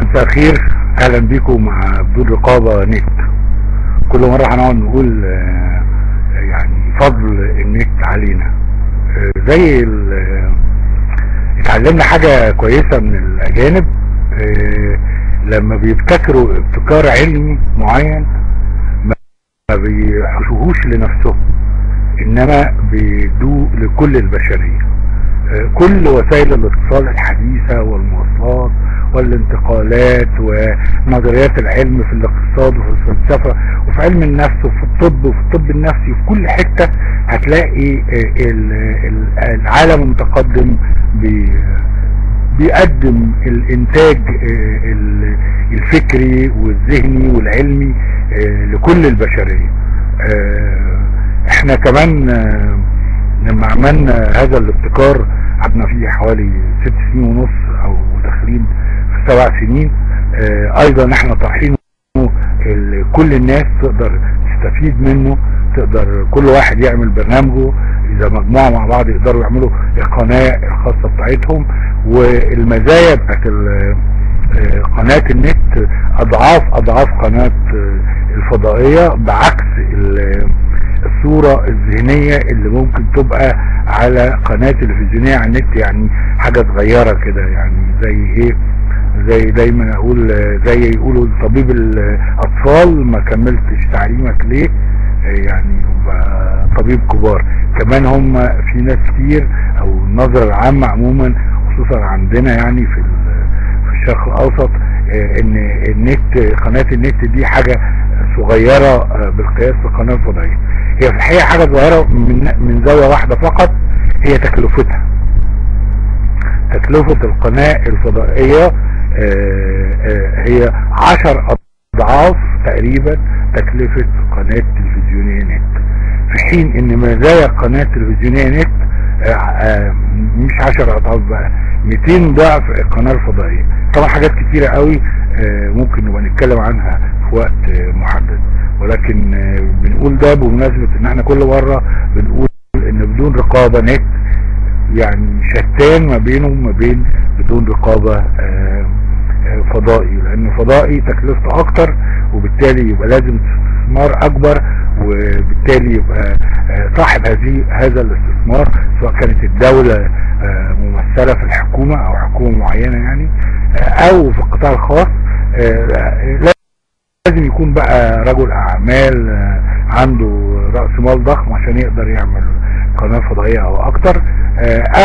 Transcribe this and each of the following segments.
مساء الخير، اهلا بيكم مع بدون رقابة نت. كل مرة هنقعد نقول يعني فضل النت علينا. زي اتعلمنا حاجة كويسة من الاجانب، لما بيبتكروا ابتكار علمي معين ما بيحشوهوش لنفسهم، انما بيدوه لكل البشرية. كل وسائل الاتصال الحديثة والمواصلات والانتقالات ونظريات العلم في الاقتصاد وفي الفلسفة وفي علم النفس وفي الطب وفي الطب النفسي، في كل حتة هتلاقي العالم المتقدم بيقدم الانتاج الفكري والذهني والعلمي لكل البشرية. احنا كمان لما عملنا هذا الابتكار قعدنا فيه حوالي 6 سنين ونص او داخلين في 7 سنين. ايضا احنا طرحينه كل الناس تقدر تستفيد منه، تقدر كل واحد يعمل برنامجه، اذا مجموعة مع بعض يقدروا يعملوا القناة الخاصة بتاعتهم. والمزايا بتاعت قناة النت اضعاف قناة الفضائية، بعكس الصورة الذهنية اللي ممكن تبقى على قناة تلفزيونية على النت. يعني حاجة صغيرة كده، يعني زي ايه، زي دايما اقول، زي يقولوا طبيب الاطفال ما كملتش تعليمك ليه، يعني طبيب كبار. كمان هم في ناس كتير، او النظرة العامة عموما خصوصا عندنا يعني في الشرق الاوسط، ان النت، قناة النت دي حاجة صغيرة بالقياس بالقناة الفضائية. هي في الحقيقة حاجة صغيرة من زاوية واحدة فقط، هي تكلفتها. تكلفة القناة الفضائية هي 10 أضعاف تقريبا تكلفة قناة تلفزيونية نت، في حين ان مزايا قناة تلفزيونية نت مش 10 أضعاف بقى، 200 ضعف القناة الفضائية. طبعا حاجات كتيرة قوي ممكن نبقى نتكلم عنها في وقت محدد، ولكن بنقول ده بمناسبة ان احنا كل مرة بنقول ان بدون رقابة نت يعني شتان ما بينه وما بين بدون رقابة فضائي، لان فضائي تكلفته اكتر، وبالتالي يبقى لازم استثمار اكبر، وبالتالي يبقى صاحب هذا الاستثمار سواء كانت الدولة ممثلة في الحكومة او حكومة معينة يعني، او في القطاع الخاص، لازم يكون بقى رجل اعمال عنده رأس مال ضخم عشان يقدر يعمل قناة فضائية او اكتر،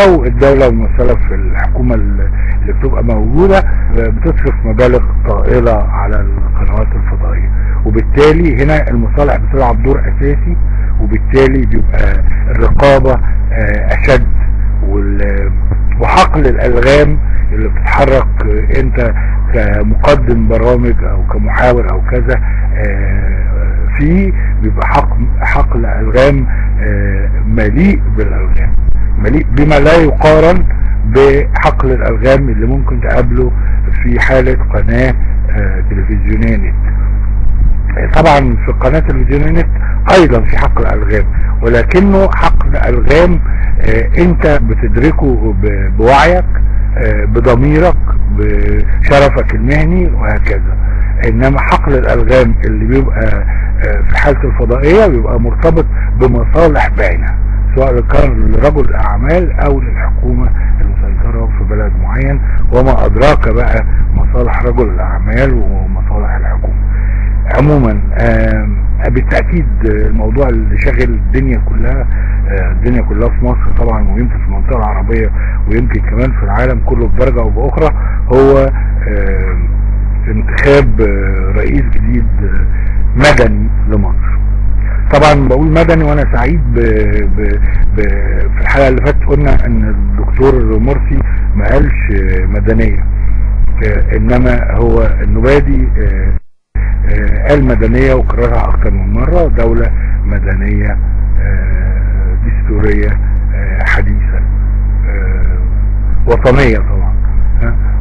او الدولة ممثلة في الحكومة اللي بتبقى موجودة بتصرف مبالغ طائلة على القنوات الفضائية. وبالتالي هنا المصالح بتلعب دور اساسي، وبالتالي بيبقى الرقابة اشد، وحقل الالغام اللي بتتحرك انت كمقدم برامج او كمحاور او كذا فيه، بيبقى حقل الغام مليء بالالغام، مليء بما لا يقارن بحقل الالغام اللي ممكن تقابله في حالة قناة تلفزيونية نت. طبعا في قناة تلفزيونية نت ايضا في حقل الالغام، ولكنه حقل الغام انت بتدركه بوعيك، بضميرك، بشرفك المهني وهكذا. انما حقل الالغام اللي بيبقى في حالة الفضائية بيبقى مرتبط بمصالح باينة، سواء كان لرجل اعمال او للحكومة المسيطرة في بلد معين، وما ادراك بقى مصالح رجل الاعمال ومصالح الحكومة. عموما بالتأكيد الموضوع اللي شغل الدنيا كلها في مصر طبعا، ويمكن في المنطقة العربية، ويمكن كمان في العالم كله بدرجة او باخرى، هو انتخاب رئيس جديد مدني لمصر. طبعا بقول مدني وانا سعيد في الحلقة اللي فاتت قلنا ان الدكتور مرسي ما قالش مدنية، انما هو النبادي قال مدنية وكررها اكتر من مرة، دولة مدنية دستورية حديثة وطنية. طبعا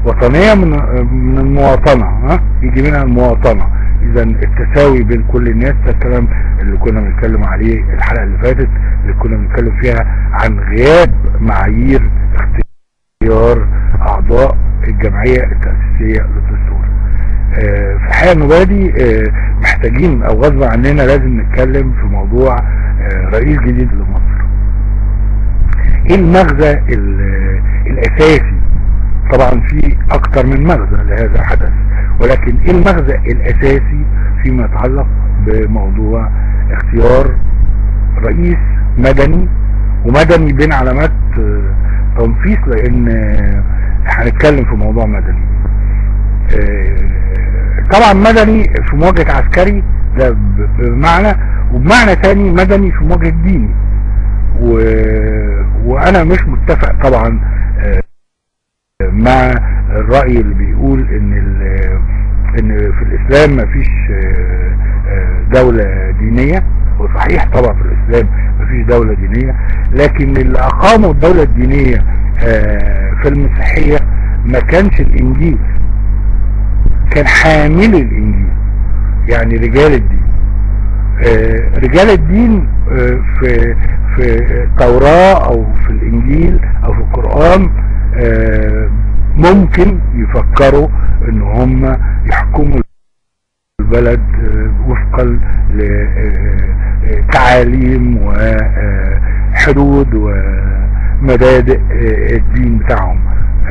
وطنية من المواطنة، يجي منها المواطنة. اذا التساوي بين كل الناس، ده الكلام اللي كنا بنتكلم عليه الحلقة اللي فاتت، اللي كنا بنتكلم فيها عن غياب معايير اختيار اعضاء الجمعية التأسيسية للدستور. في الحقيقة النوبة دي محتاجين او غصب عننا لازم نتكلم في موضوع رئيس جديد لمصر. ايه المغزى الاساسي؟ طبعا في اكتر من مغزى لهذا الحدث، ولكن ايه المغزى الاساسي فيما يتعلق بموضوع اختيار رئيس مدني، ومدني بين علامات تنصيص، لان هنتكلم في موضوع مدني. طبعا مدني في مواجهة عسكري ده بمعنى، وبمعنى تاني مدني في مواجهة ديني. وانا مش متفق طبعا مع الرأي اللي بيقول ان في الاسلام مفيش دولة دينية. وصحيح طبعا في الاسلام مفيش دولة دينية، لكن اللي اقاموا الدولة الدينية في المسيحية ما كانش الانجيل، كان حامل الانجيل، يعني رجال الدين. رجال الدين في التوراة او في الانجيل او في القرآن ممكن يفكروا ان هم يحكموا البلد وفقا لتعاليم وحدود ومبادئ الدين بتاعهم.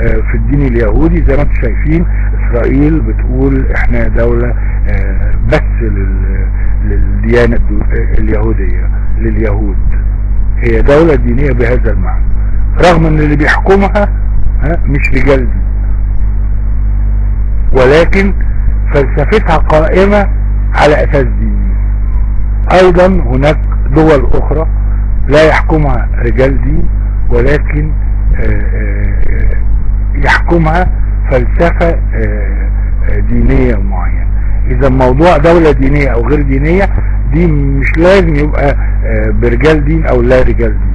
في الدين اليهودي زي ما انتم شايفين اسرائيل بتقول احنا دولة بس للديانة اليهودية، لليهود، هي دولة دينية بهذا المعنى، رغم ان اللي بيحكمها مش رجال دين، ولكن فلسفتها قائمة على اساس ديني. ايضا هناك دول اخرى لا يحكمها رجال دين، ولكن يحكمها فلسفة دينية معينة. اذا موضوع دولة دينية او غير دينية دي مش لازم يبقى برجال دين او لا رجال دين.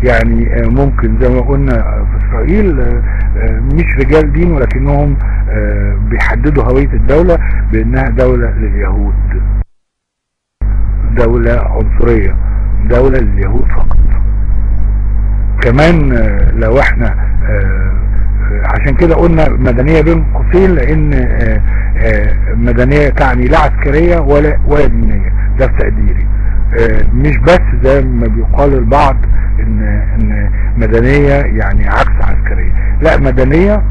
يعني ممكن زي ما قلنا في اسرائيل مش رجال دين، ولكنهم بيحددوا هوية الدولة بانها دولة لليهود، دولة عنصرية، دولة لليهود فقط. كمان لو احنا عشان كده قلنا مدنية بين قوسين، لان مدنية تعني لا عسكرية ولا دينية، ده في تقديري. مش بس زي ما بيقال البعض ان مدنية يعني عكس عسكرية، لا، مدنية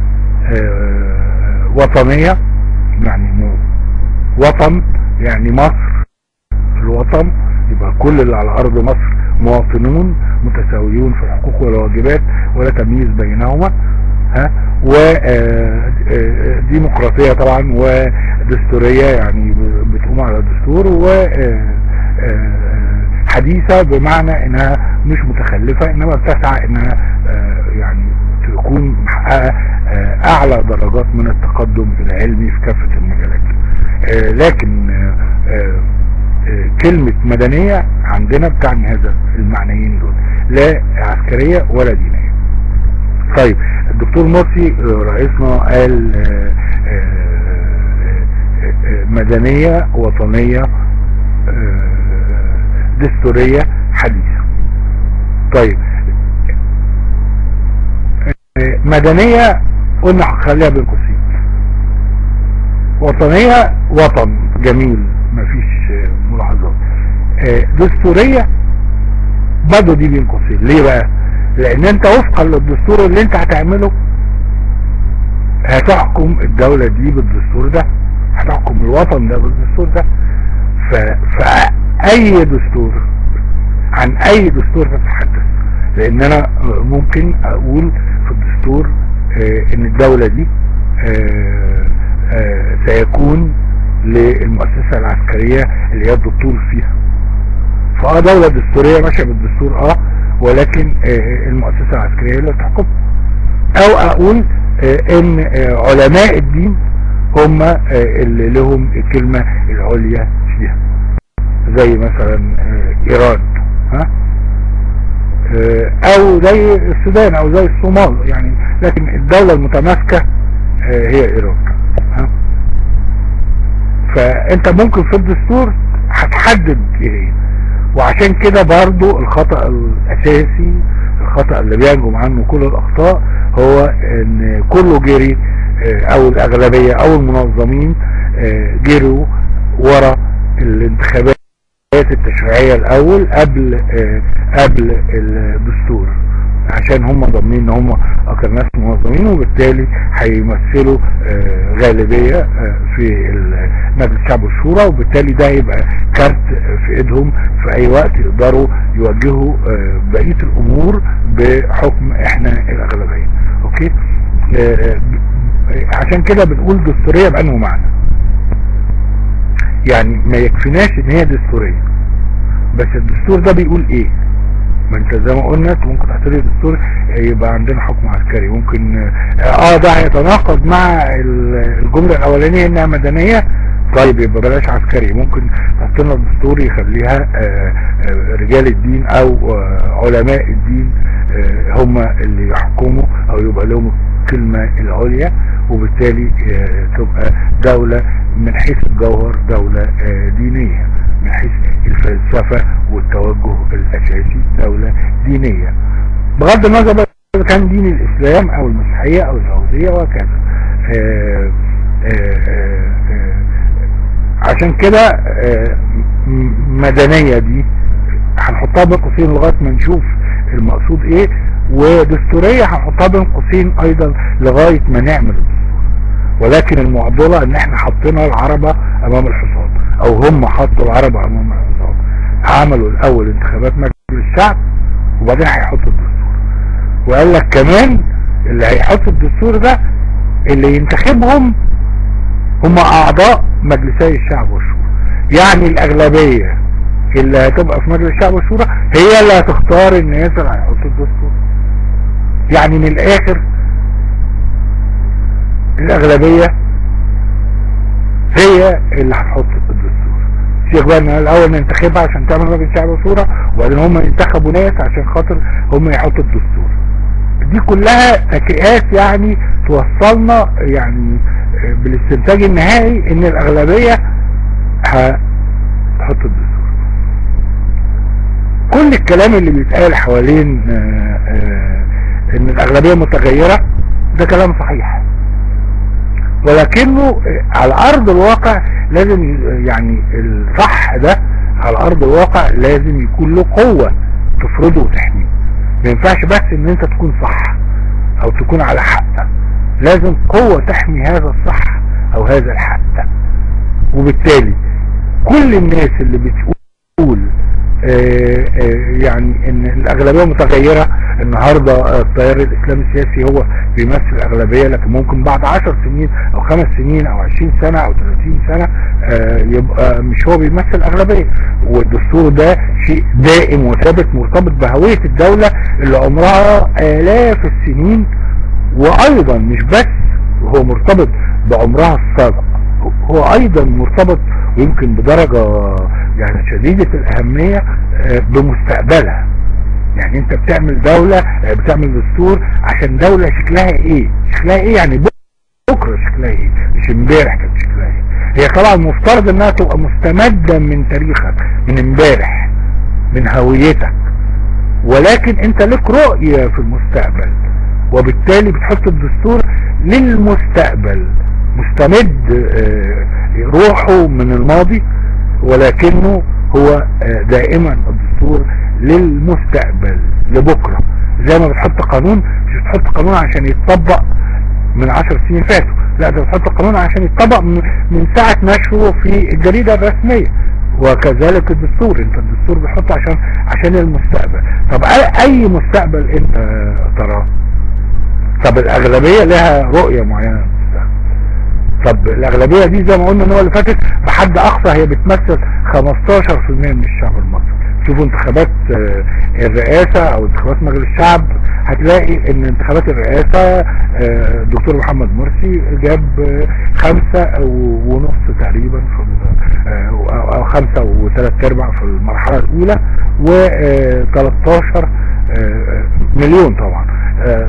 وطنية، يعني وطن، يعني مصر الوطن، يبقى كل اللي على ارض مصر مواطنون متساويون في الحقوق والواجبات ولا تمييز بينهما، وديمقراطية طبعا ودستورية، يعني بتقوم على دستور، وحديثة بمعنى انها مش متخلفة، انما بتسعى انها يعني تكون محققة اعلى درجات من التقدم العلمي في كافة المجالات. لكن كلمة مدنية عندنا بتعني هذا المعنيين دول، لا عسكرية ولا دينية. طيب الدكتور مرسي رئيسنا قال مدنية وطنية دستورية حديثة. طيب مدنية قلنا خليها بين قوسين، وطنية وطن جميل مفيش ملاحظات، دستورية برضه دي بين قوسين. ليه بقى؟ لان انت وفقا للدستور اللي انت هتعمله هتحكم الدولة دي بالدستور ده، هتحكم الوطن ده بالدستور ده. فأي دستور عن اي دستور تتحدث، لان انا ممكن اقول في الدستور ان الدولة دي سيكون للمؤسسة العسكرية اللي هي الدستور فيها، دولة دستورية ماشية بالدستور ولكن المؤسسة العسكرية اللي تحكم. او اقول ان علماء الدين هم اللي لهم الكلمة العليا فيها، زي مثلا ايران، او زي السودان او زي الصومال يعني، لكن الدولة المتماسكة هي ايران. فانت ممكن في الدستور هتحدد ايه. وعشان كده برضو الخطأ الاساسي، الخطأ اللي بينجم عنه كل الاخطاء، هو ان كله جري او الاغلبية او المنظمين جروا ورا الانتخابات التشريعية الاول قبل الدستور، عشان هم ضامنين ان هم اكتر ناس منظمين، وبالتالي هيمثلوا غالبية في مجلس الشعب والشورى، وبالتالي ده يبقى كارت في ايدهم في اي وقت يقدروا يوجهوا بقية الامور بحكم احنا الاغلبية. اوكي، عشان كده بنقول دستورية بأنه معنى، يعني ما يكفيناش ان هي دستورية، بس الدستور ده بيقول ايه؟ ما انت زي ما قلنا ممكن تحتري الدستور يبقى عندنا حكم عسكري، ممكن ده هيتناقض مع الجملة الاولانية انها مدنية، طيب يبقى بلاش عسكري، ممكن تحط لنا الدستور يخليها رجال الدين او علماء الدين هم اللي يحكموا او يبقى لهم الكلمة العليا، وبالتالي تبقى دولة من حيث الجوهر دولة دينية، من حيث الفلسفة والتوجه الاساسي دولة دينية، بغض النظر بقى اذا كان دين الاسلام او المسيحية او اليهودية وكذا. عشان كده مدنية دي هنحطها بين قوسين لغاية ما نشوف المقصود ايه، ودستورية هنحطها بين قوسين ايضا لغاية ما نعمل الدستور. ولكن المعضلة ان احنا حطينا العربة امام الحصان، او هم حطوا العربة امام الحصان، عملوا الاول انتخابات مجلس الشعب وبعدين هيحطوا الدستور، وقال لك كمان اللي هيحط الدستور ده اللي ينتخبهم هم اعضاء مجلسي الشعب والشورى، يعني الاغلبية اللي هتبقى في مجلس الشعب والشورى هي اللي هتختار الناس اللي هيحطوا الدستور. يعني من الاخر الاغلبية هي اللي هتحط الدستور. سيبك بقى ان الاول ننتخبها عشان تعمل مجلس الشعب والشورى، وبعدين هم ينتخبوا ناس عشان خاطر هم يحطوا الدستور. دي كلها تكئات يعني توصلنا يعني بالاستنتاج النهائي ان الاغلبية هتحط الدستور. كل الكلام اللي بيتقال حوالين ان الاغلبية متغيرة ده كلام صحيح، ولكنه على ارض الواقع لازم يعني الصح ده على ارض الواقع لازم يكون له قوة تفرضه وتحميه. ما ينفعش بس ان انت تكون صح او تكون على حق، لازم قوة تحمي هذا الصح او هذا الحق. وبالتالي كل الناس اللي بتقول يعني ان الاغلبية متغيرة، النهاردة التيار الاسلامي السياسي هو بيمثل الاغلبية، لكن ممكن بعد 10 سنين او 5 سنين او 20 سنة او 30 سنة يبقى مش هو بيمثل الاغلبية. والدستور ده شيء دائم وثابت مرتبط بهوية الدولة اللي عمرها الاف السنين، وايضا مش بس هو مرتبط بعمرها السابق، هو ايضا مرتبط ويمكن بدرجة يعني شديدة الاهمية بمستقبلها. يعني انت بتعمل دولة، بتعمل دستور عشان دولة شكلها ايه، شكلها ايه يعني بكرة شكلها ايه، مش امبارح كانت شكلها ايه. هي طبعا مفترض انها تبقى مستمدة من تاريخك، من امبارح، من هويتك، ولكن انت لك رؤية في المستقبل، وبالتالي بتحط الدستور للمستقبل مستمد روحه من الماضي، ولكنه هو دائما الدستور للمستقبل لبكرة. زي ما بتحط قانون مش بتحط قانون عشان يتطبق من 10 سنين فاتوا، لا ده بتحط قانون عشان يتطبق من ساعة نشره في الجريدة الرسمية، وكذلك الدستور انت الدستور بتحطه عشان المستقبل. طب اي مستقبل انت تراه؟ طب الاغلبية لها رؤية معينة للمستقبل. طب الاغلبية دي زي ما قلنا النوع اللي فاتت بحد اقصى هي بتمثل 15% من الشعب المصري. شوفوا انتخابات الرئاسة او انتخابات مجلس الشعب، هتلاقي ان انتخابات الرئاسة الدكتور محمد مرسي جاب 5.5 تقريبا او 5.3 في المرحلة الاولى، و13 مليون طبعا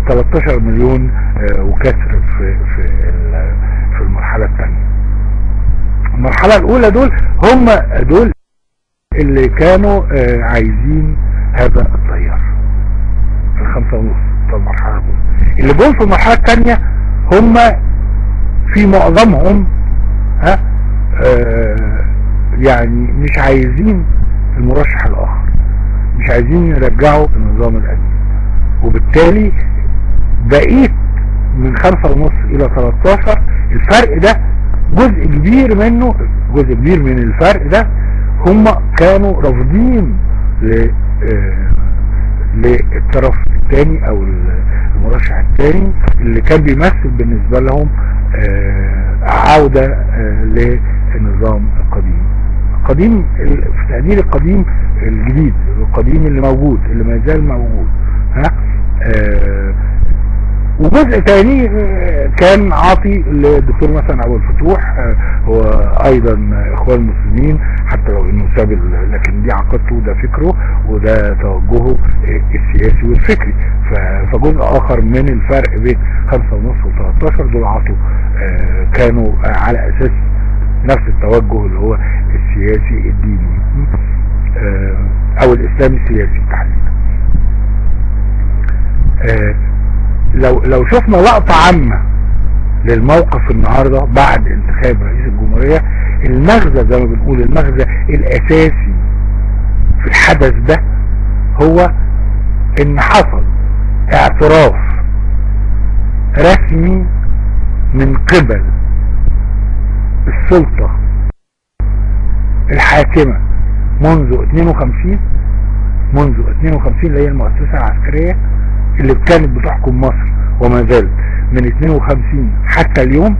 13 مليون وكسر في المرحلة الثانية. المرحلة الاولى دول هم دول اللي كانوا عايزين هذا التيار، 5.5 في المرحلة الاولى. اللي جم في المرحلة الثانية هم في معظمهم يعني مش عايزين المرشح الاخر، مش عايزين يرجعوا النظام القديم، وبالتالي بقيت من 5.5 الى 13. الفرق ده جزء كبير منه، جزء كبير من الفرق ده هم كانوا رافضين للطرف الثاني او المرشح الثاني اللي كان بيمثل بالنسبة لهم عودة للنظام القديم في تقدير القديم الجديد، القديم اللي موجود، اللي ما زال موجود. وجزء تاني كان عاطي للدكتور مثلا ابو الفتوح، هو ايضا اخوان المسلمين حتى لو انه ساب، لكن دي عقيدته وده فكره وده توجهه السياسي والفكري. فجزء اخر من الفرق بين 5.5 و13 دول عاطوا كانوا على اساس نفس التوجه اللي هو السياسي الديني او الاسلامي السياسي تحديدا. لو شفنا لقطة عامة للموقف النهاردة بعد انتخاب رئيس الجمهورية، المغزى زي ما بنقول، المغزى الاساسي في الحدث ده هو ان حصل اعتراف رسمي من قبل السلطة الحاكمة منذ 52 اللي هي المؤسسة العسكرية اللي كانت بتحكم مصر وما زالت من 52 حتى اليوم.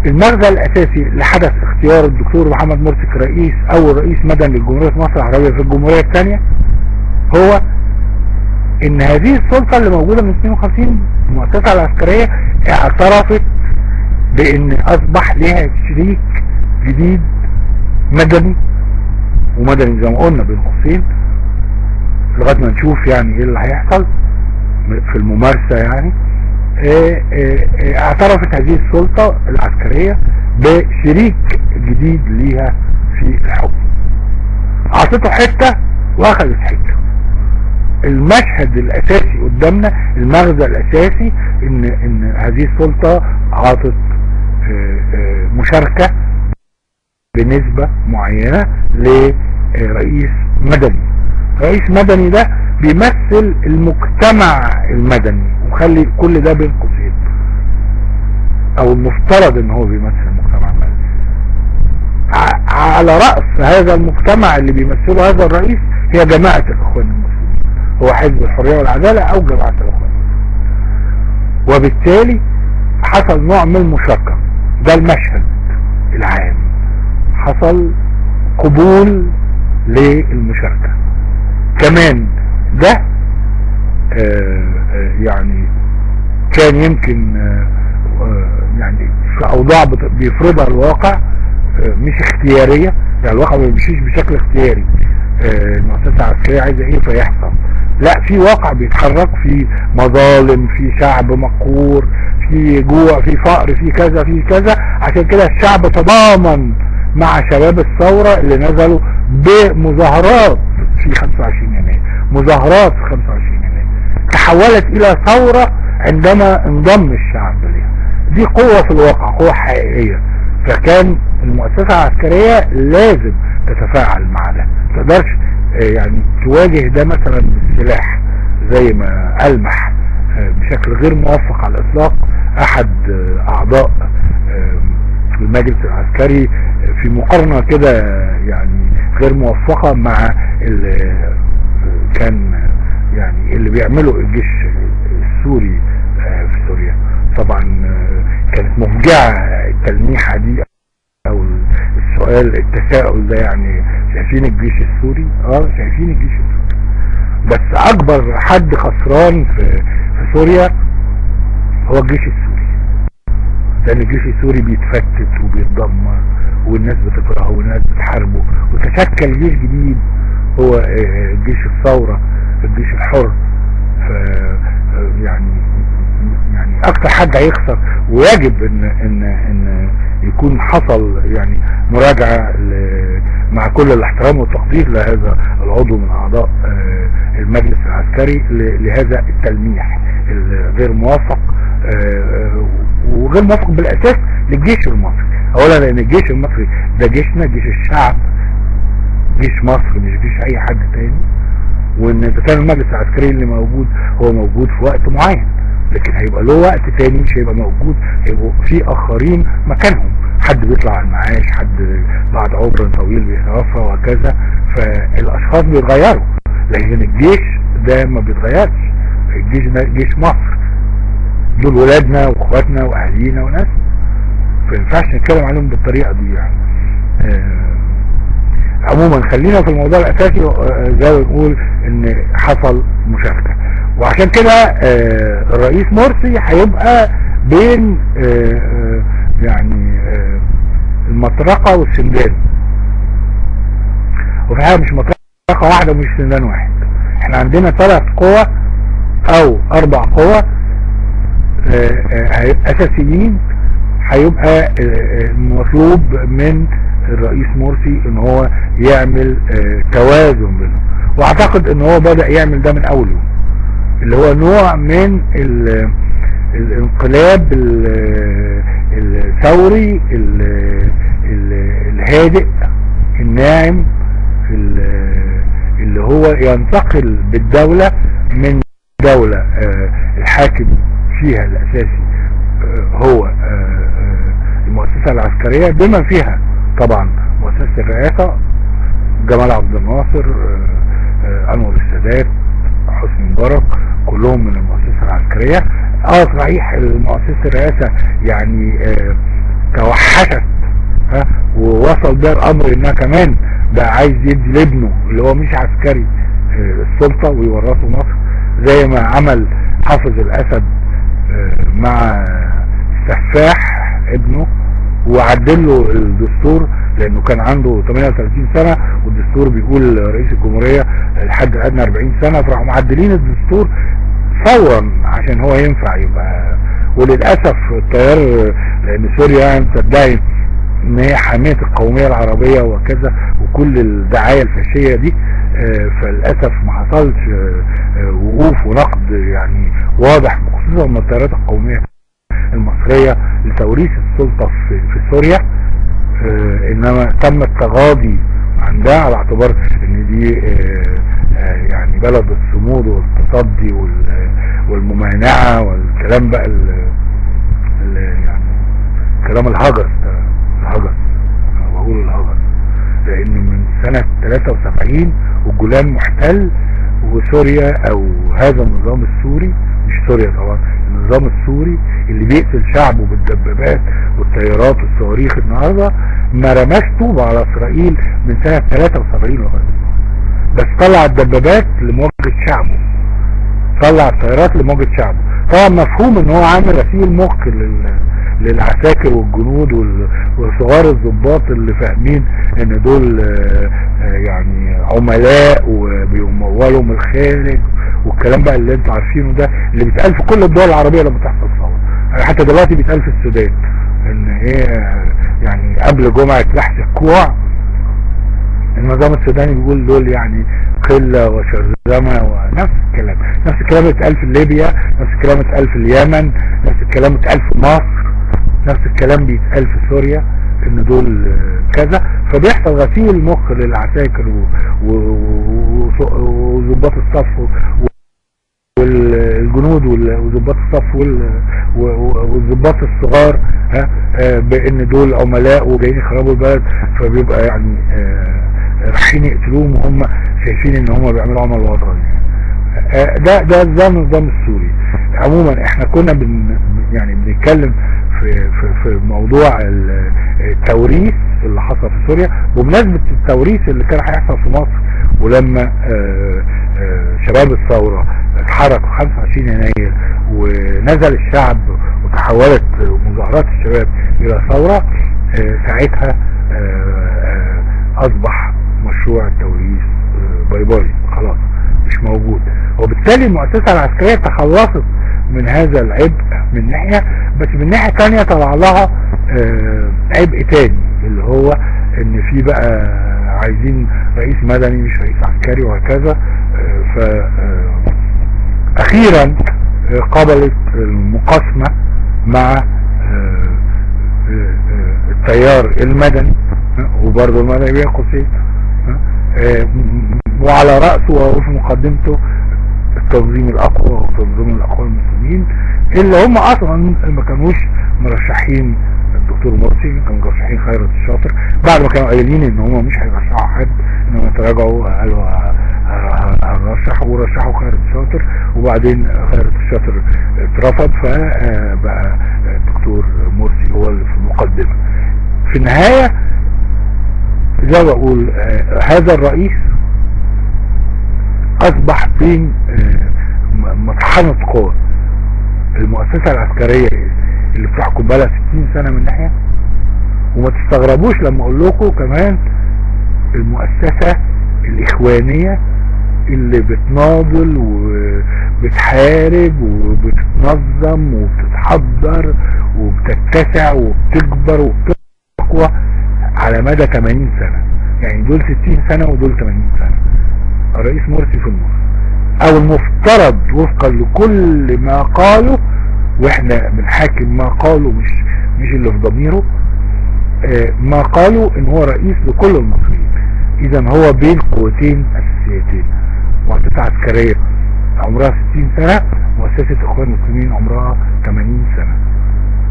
المغزى الاساسي لحدث اختيار الدكتور محمد مرسي كرئيس اول رئيس مدني لجمهورية مصر العربية في الجمهورية الثانية هو ان هذه السلطة اللي موجودة من 52 المؤسسة العسكرية اعترفت بان اصبح لها شريك جديد مدني، ومدني زي ما قلنا بين قوسين لغايه ما نشوف يعني ايه اللي هيحصل في الممارسه. يعني اعترفت هذه السلطه العسكريه بشريك جديد ليها في الحكم، اعطته حته واخذت حته. المشهد الاساسي قدامنا، المغزى الاساسي ان هذه السلطه عطت مشاركه بنسبه معينه لرئيس مدني. رئيس مدني ده بيمثل المجتمع المدني، وخلي كل ده بين قوسين، او المفترض ان هو بيمثل المجتمع المدني. على رأس هذا المجتمع اللي بيمثله هذا الرئيس هي جماعة الاخوان المسلمين، هو حزب الحرية والعدالة او جماعة الاخوان المسلمين. وبالتالي حصل نوع من المشاركة، ده المشهد العام، حصل قبول للمشاركة. كمان ده يعني كان يمكن يعني في اوضاع بيفرضها الواقع مش اختيارية، يعني الواقع ما بيمشيش بشكل اختياري. المؤسسة العسكرية عايزة ايه فيحصل، لا، في واقع بيتحرك، في مظالم، في شعب مقهور، في جوع، في فقر، في كذا في كذا. عشان كده الشعب تضامن مع شباب الثورة اللي نزلوا بمظاهرات في 25 يناير، مظاهرات في 25 يناير تحولت الى ثورة عندما انضم الشعب لها. دي قوة في الواقع، قوة حقيقية. فكان المؤسسة العسكرية لازم تتفاعل مع ده، ما تقدرش يعني تواجه ده مثلا بالسلاح زي ما ألمح بشكل غير موفق على الإطلاق أحد أعضاء المجلس العسكري في مقارنة كده يعني غير موفقة مع كان يعني اللي بيعمله الجيش السوري في سوريا. طبعا كانت مفجعة التلميحة دي او السؤال التساؤل ده، يعني شايفين الجيش السوري؟ شايفين الجيش السوري، بس اكبر حد خسران في سوريا هو الجيش السوري، لان الجيش السوري بيتفتت وبيتدمر والناس بتكرهه والناس بتحاربه، وتشكل جيش جديد هو جيش الثورة، الجيش الحر. يعني اكتر حد هيخسر، ويجب ان يكون حصل يعني مراجعة مع كل الاحترام والتقدير لهذا العضو من اعضاء المجلس العسكري لهذا التلميح الغير موافق وغير موافق بالاساس للجيش المصري. اولا لان الجيش المصري ده جيشنا، جيش الشعب، جيش مصر مش جيش اي حد تاني. وان اذا كان المجلس العسكري اللي موجود هو موجود في وقت معين، لكن هيبقى له وقت تاني مش هيبقى موجود، هيبقوا في اخرين مكانهم، حد بيطلع على المعاش، حد بعد عمر طويل بيتوفى وهكذا، فالاشخاص بيتغيروا، لكن الجيش ده ما بيتغيرش. الجيش ده جيش مصر، دول ولادنا واخواتنا واهالينا وناس، فينفعش نتكلم عليهم بالطريقه دي يعني. عموما خلينا في الموضوع الاساسي، زي ما بنقول ان حصل مشاركه، وعشان كده الرئيس مرسي هيبقى بين يعني المطرقه والسندان، وفي حاجه مش مطرقه واحده ومش سندان واحد. احنا عندنا 3 قوى او 4 قوى اساسيين هيبقى المطلوب من الرئيس مرسي ان هو يعمل توازن بينهم، واعتقد ان هو بدأ يعمل ده من اول يوم، اللي هو نوع من الانقلاب الثوري الهادئ الناعم، اللي هو ينتقل بالدولة من دولة الحاكم فيها الاساسي هو المؤسسة العسكرية بما فيها طبعا مؤسسة الرئاسة، جمال عبد الناصر، انور السادات، حسني مبارك، كلهم من المؤسسة العسكرية. صحيح المؤسسة الرئاسة يعني توحشت ووصل بها الامر انها كمان بقى عايز يدي لابنه اللي هو مش عسكري السلطة ويورثه مصر، زي ما عمل حافظ الاسد مع سفاح ابنه وعدل له الدستور، لانه كان عنده 38 سنة والدستور بيقول رئيس الجمهورية الحد الادنى 40 سنة، فراحوا معدلين الدستور فورا عشان هو ينفع يبقى. وللأسف التيار، لان سوريا تدعي ان هي حامية القومية العربية وكذا وكل الدعاية الفاشية دي، فللأسف ما حصلش وقوف ونقد يعني واضح خصوصا من التيارات القومية المصرية لتوريث السلطة في سوريا، انما تم التغاضي عن ده على اعتبار ان دي يعني بلد الصمود والتصدي والممانعة والكلام بقى يعني كلام الهجس ده، الهجس انا بقول الهجس، لان من سنة 73 والجولان محتل، وسوريا او هذا النظام السوري، مش سوريا طبعا، النظام السوري اللي بيقتل شعبه بالدبابات والطيارات والصواريخ النهارده ما رماش طوبة على اسرائيل من سنة 73 لغاية، بس طلع الدبابات لمواجهة شعبه، طلع الطيارات لمواجهة شعبه. طبعا مفهوم ان هو عامل غسيل مخ للعساكر والجنود وصغار الضباط اللي فاهمين ان دول يعني عملاء وبيمولوا من الخارج والكلام بقى اللي انتوا عارفينه ده، اللي بيتقال في كل الدول العربية لما تحصل ثورة، حتى دلوقتي بيتقال في السودان ان ايه يعني قبل جمعة لحس الكوع النظام السوداني بيقول دول يعني قلة وشرذمة، ونفس الكلام، نفس الكلام اتقال في ليبيا، نفس الكلام اتقال في اليمن، نفس الكلام اتقال في مصر، نفس الكلام بيتقال في سوريا ان دول كذا. فبيحصل غسيل مخ للعساكر وضباط الصف والجنود وضباط الصف والضباط الصغار بان دول عملاء وجايين يخربوا البلد، فبيبقى يعني رايحين يقتلوهم وهم شايفين ان هم بيعملوا عمل وطني. ده النظام السوري. عموما احنا كنا يعني بنتكلم في موضوع التوريث اللي حصل في سوريا بمناسبة التوريث اللي كان هيحصل في مصر، ولما شباب الثورة اتحركوا 25 يناير ونزل الشعب وتحولت مظاهرات الشباب الى ثورة، ساعتها اصبح مشروع التوريث باي باي خلاص مش موجود، وبالتالي المؤسسة العسكرية تخلصت من هذا العبء من ناحية، بس من ناحية تانية طلع لها عبء تاني اللي هو ان في بقى عايزين رئيس مدني مش رئيس عسكري وهكذا. اخيرا قبلت المقاسمة مع التيار المدني، وبرضه المدني بين قوسين، وعلى رأسه وفي مقدمته التنظيم الأقوى وتنظيم الأقوى المسلمين، اللي هم أصلا ما كانوش مرشحين الدكتور مرسي، كانوا مرشحين خيرت الشاطر. بعد ما كانوا قايلين ان هم مش هيرشحوا حد، انهم يتراجعوا، قالوا هنرشح، ورشحوا خيرت الشاطر، وبعدين خيرت الشاطر اترفض، فبقى الدكتور مرسي هو اللي في المقدمة. في النهاية زي ما بقول، هذا الرئيس اصبح بين مطحنة قوى. المؤسسة العسكرية اللي بتحكم بقى 60 سنة من ناحية، وما تستغربوش لما اقول لكم كمان المؤسسة الاخوانية اللي بتناضل وبتحارب وبتتنظم وبتتحضر وبتتسع وبتكبر وبتقوى على مدى 80 سنة. يعني دول 60 سنة ودول 80 سنة. الرئيس مرسي في النص، او المفترض وفقا لكل ما قاله، واحنا بنحاكم ما قاله مش اللي في ضميره، ما قالوا ان هو رئيس لكل المصريين. اذا هو بين قوتين اساسيتين، مؤسسة عسكرية عمرها 60 سنة، مؤسسة اخوان المسلمين عمرها 80 سنة.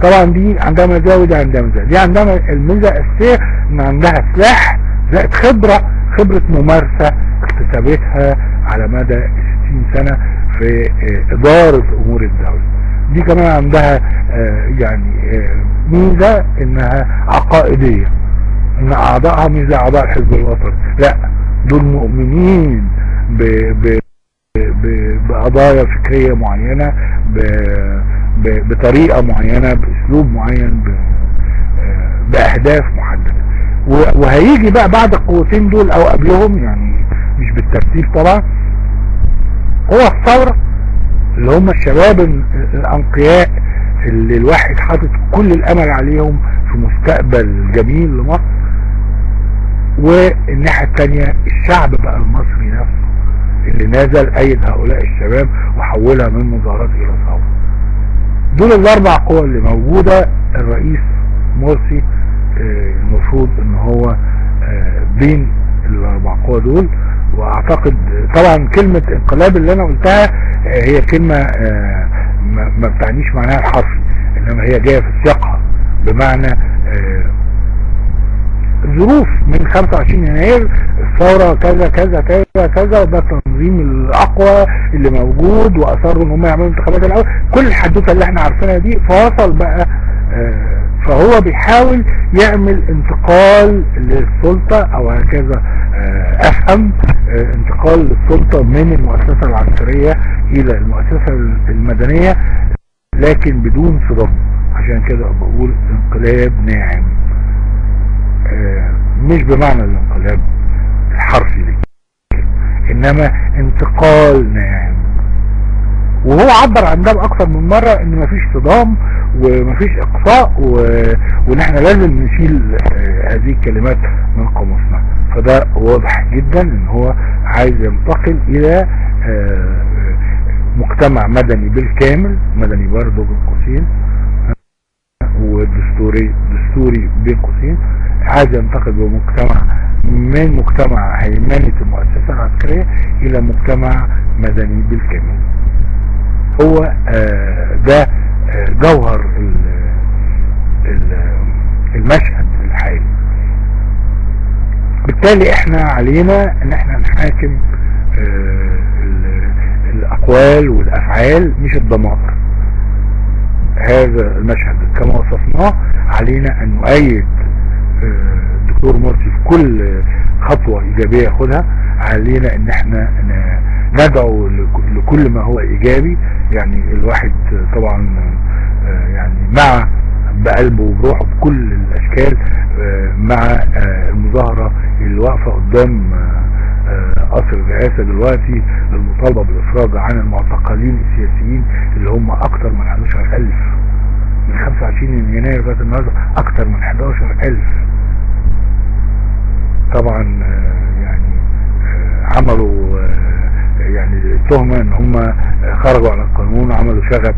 طبعا دي عندها مزايا ودي عندها مزايا. دي عندها الميزة الاساسية ان عندها سلاح زائد خبرة ممارسة اكتسبتها على مدى 60 سنة في ادارة امور الدولة. دي كمان عندها يعني ميزة انها عقائدية، ان اعضائها مش زي اعضاء الحزب الوطني، لا دول مؤمنين بقضايا فكرية معينة، بطريقة معينة، باسلوب معين، باهداف محددة. وهيجي بقى بعد القوتين دول او قبلهم، يعني مش بالترتيب طبعا، هو الثورة، اللي هم الشباب الانقياء اللي الواحد حاطط كل الامل عليهم في مستقبل جميل لمصر. والناحية التانية الشعب بقى المصري نفسه اللي نازل ايد هؤلاء الشباب وحولها من مظاهرات الى ثورة. دول الاربع قوى اللي موجودة. الرئيس مرسي المفروض ان هو بين الاربع قوى دول. واعتقد طبعا كلمة انقلاب اللي انا قلتها هي كلمة ما بتعنيش معناها الحرفي، انما هي جاية في سياقها، بمعنى ظروف من 25 يناير الثورة كذا كذا كذا كذا، وده التنظيم الاقوى اللي موجود، واصروا ان هم يعملوا انتخابات الاول، كل الحدوثة اللي احنا عارفينها دي. فوصل بقى فهو بيحاول يعمل انتقال للسلطة، او هكذا افهم، انتقال للسلطة من المؤسسة العسكرية الى المؤسسة المدنية، لكن بدون صدام. عشان كده بقول انقلاب ناعم، مش بمعنى الانقلاب الحرفي ليه، انما انتقال ناعم. وهو عبر عن ده اكثر من مرة ان مفيش صدام ومفيش اقصاء، وان احنا لازم نشيل هذه الكلمات من قاموسنا. فده واضح جدا ان هو عايز ينتقل الى مجتمع مدني بالكامل، مدني برضه بين قوسين، ودستوري بين قوسين. عايز ينتقل بمجتمع من مجتمع هيمنة المؤسسة العسكرية الى مجتمع مدني بالكامل. هو ده جوهر المشهد الحالي. بالتالي احنا علينا ان احنا نحاكم الاقوال والافعال مش الضمائر. هذا المشهد كما وصفناه علينا ان نؤيد الدكتور مرسي في كل خطوة ايجابية ياخدها. علينا ان احنا ندعو لكل ما هو ايجابي. يعني الواحد طبعا يعني مع بقلبه وبروحه بكل الاشكال مع المظاهرة اللي واقفة قدام قصر الرئاسة دلوقتي للمطالبة بالافراج عن المعتقلين السياسيين اللي هم اكتر من 11,000 من 25 يناير لغاية النهارده، اكتر من 11,000. طبعا يعني عملوا يعني التهمة ان هم خرجوا على القانون وعملوا شغب.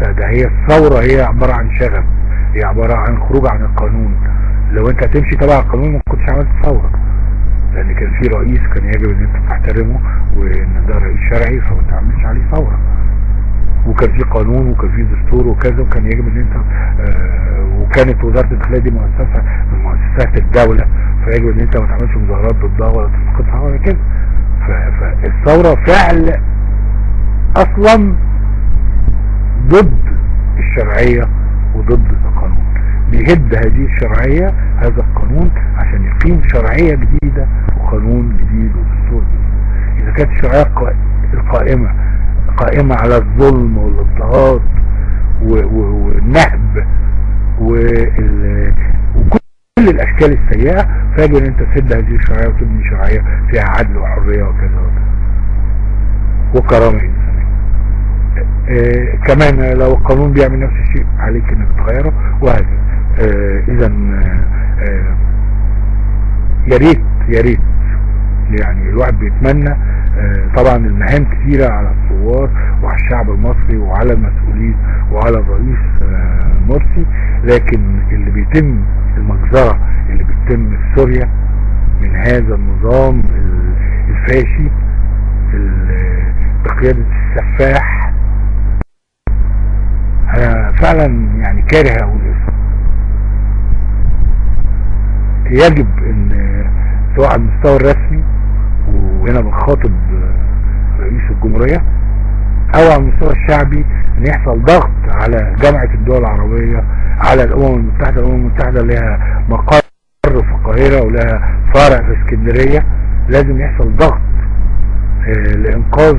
ده هي الثورة هي عبارة عن شغب، هي عبارة عن خروج عن القانون. لو انت هتمشي تبع القانون ما كنتش عملت ثورة، لان كان في رئيس كان يجب ان انت تحترمه، وان ده رئيس شرعي فما تعملش عليه ثورة، وكان في قانون وكان في دستور وكذا، وكان يجب ان انت وكانت وزارة الداخلية دي مؤسسة من مؤسسات الدولة، فيجب ان انت ما تعملش مظاهرات ضدها ولا تسقطها ولا كده. فالثورة فعل اصلا ضد الشرعية وضد القانون، بيهد هذه الشرعية هذا القانون عشان يقيم شرعية جديدة وقانون جديد ودستور جديد. اذا كانت الشرعية قائمة على الظلم والاضطهاد والنهب وكل الاشكال السيئة، فيجب ان انت تسد هذه الشرعية وتبني شرعية فيها عدل وحرية وكذا وكرامة انسانية. كمان لو القانون بيعمل نفس الشيء عليك انك تغيره وهكذا. اذا يا ريت يعني الواحد بيتمنى. طبعا المهام كثيرة على الثوار وعلى الشعب المصري وعلى المسؤولين وعلى الرئيس مرسي، لكن اللي بيتم المجزرة اللي بيتم في سوريا من هذا النظام الفاشي بقيادة السفاح، انا فعلا يعني كاره اقول اسمه. يجب ان سواء على المستوى الرسمي، وهنا بنخاطب رئيس الجمهورية، او على المستوى الشعبي، ان يحصل ضغط على جامعة الدول العربية، على الامم المتحدة. الامم المتحدة لها مقر في القاهرة ولها فرع في اسكندرية، لازم يحصل ضغط لانقاذ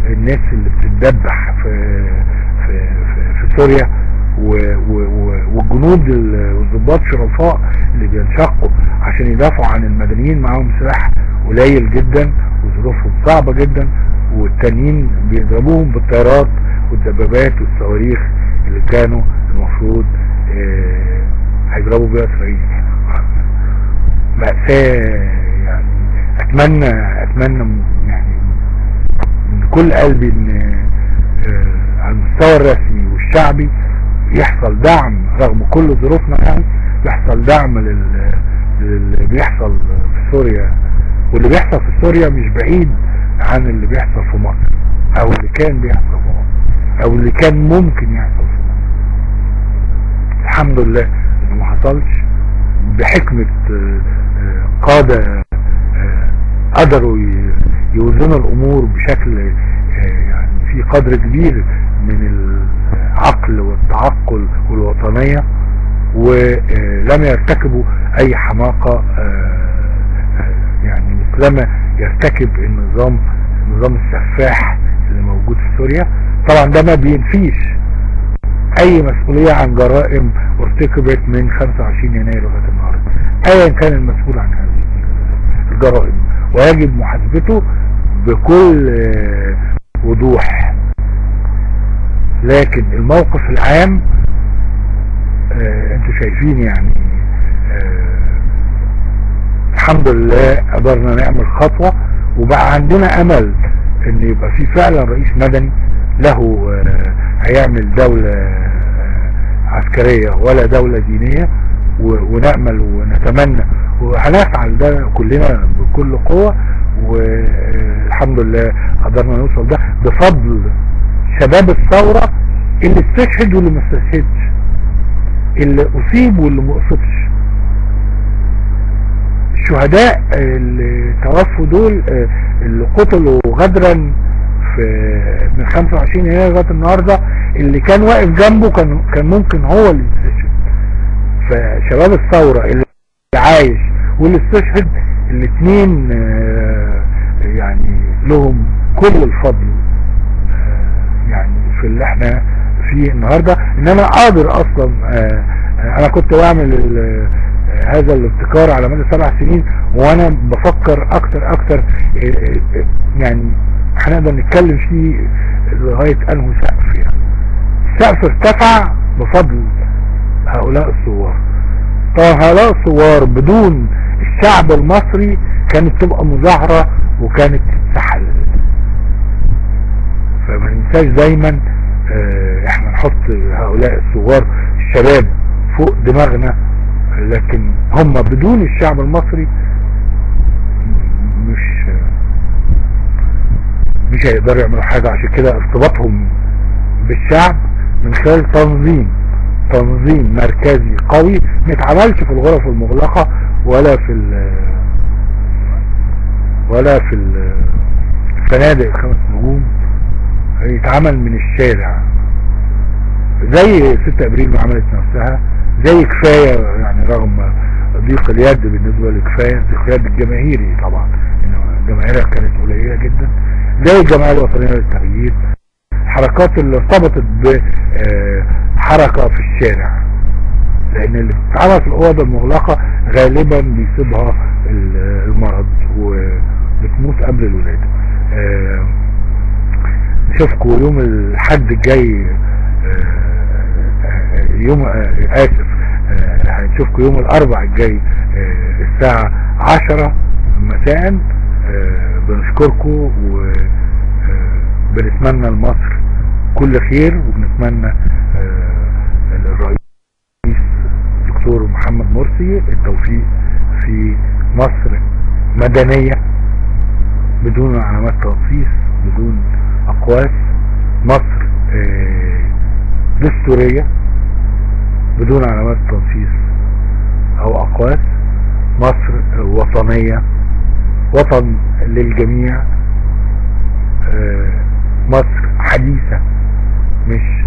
الناس اللي بتتدبح في سوريا، والجنود والضباط شرفاء اللي بينشقوا عشان يدافعوا عن المدنيين معاهم سلاح قليل جدا وظروفهم صعبة جدا، والتانيين بيضربوهم بالطيارات والدبابات والصواريخ اللي كانوا المفروض هيضربوا بيها اسرائيل. مأساة يعني. اتمنى يعني من كل قلبي ان على المستوى الرسمي والشعبي يحصل دعم رغم كل ظروفنا، يعني يحصل دعم للي بيحصل في سوريا. واللي بيحصل في سوريا مش بعيد عن اللي بيحصل في مصر، او اللي كان بيحصل في مصر، او اللي كان ممكن يحصل في مصر. الحمد لله انه ما حصلش، بحكمة قادة قدروا يوزنوا الامور بشكل يعني في قدر كبير من العقل والتعقل والوطنية، ولم يرتكبوا اي حماقة يعني مثلما يرتكب النظام السفاح اللي موجود في سوريا. طبعا ده ما بينفيش اي مسؤولية عن جرائم ارتكبت من 25 يناير لغاية النهارده، ايا كان المسؤول عن هذه الجرائم، ويجب محاسبته بكل وضوح. لكن الموقف العام انتوا شايفين يعني الحمد لله قدرنا نعمل خطوة، وبقى عندنا امل ان يبقى في فعلا رئيس مدني له هيعمل دولة عسكرية ولا دولة دينية، ونأمل ونتمنى وهنفعل ده كلنا بكل قوة، والحمد لله قدرنا نوصل ده بفضل شباب الثورة اللي استشهد واللي ما استشهدش، اللي اصيب واللي ما اصيبش. الشهداء اللي توفوا دول اللي قتلوا غدرا من 25 يناير لغايه النهارده، اللي كان واقف جنبه كان ممكن هو اللي يستشهد. فشباب الثورة اللي عايش واللي استشهد الاثنين يعني لهم كل الفضل يعني في اللي احنا فيه النهارده. ان انا قادر اصلا انا كنت بعمل هذا الابتكار على مدى 7 سنين، وانا بفكر اكتر يعني هنقدر نتكلم فيه لغاية انه سقف. يعني السقف ارتفع بفضل هؤلاء الثوار. طبعا هؤلاء الثوار بدون الشعب المصري كانت تبقى مظاهرة وكانت تتسحل. فما ننساش دايما احنا نحط هؤلاء الثوار الشباب فوق دماغنا، لكن هم بدون الشعب المصري مش هيقدروا يعملوا حاجة. عشان كده ارتباطهم بالشعب من خلال تنظيم مركزي قوي ما يتعملش في الغرف المغلقة ولا في الفنادق 5 نجوم، يتعمل من الشارع زي 6 ابريل ما عملت نفسها، زي كفاية يعني رغم ضيق اليد بالنسبة لكفاية، ضيق اليد الجماهيري طبعا الجماهيرية كانت قليلة جدا، زي الجمعية الوطنية للتغيير، الحركات اللي ارتبطت بحركة في الشارع، لان اللي بتتعمل في الاوض المغلقة غالبا بيصيبها المرض وبتموت قبل الولادة. نشوفكم يوم الحد الجاي، هنشوفكم يوم الاربع الجاي الساعة 10 مساء. بنشكركم وبنتمنى لمصر كل خير، وبنتمنى للرئيس دكتور محمد مرسي التوفيق في مصر مدنية بدون علامات تنصيص، بدون اقواس، مصر دستورية بدون علامات تنصيص او اقواس، مصر وطنية، وطن للجميع، مصر حديثة مش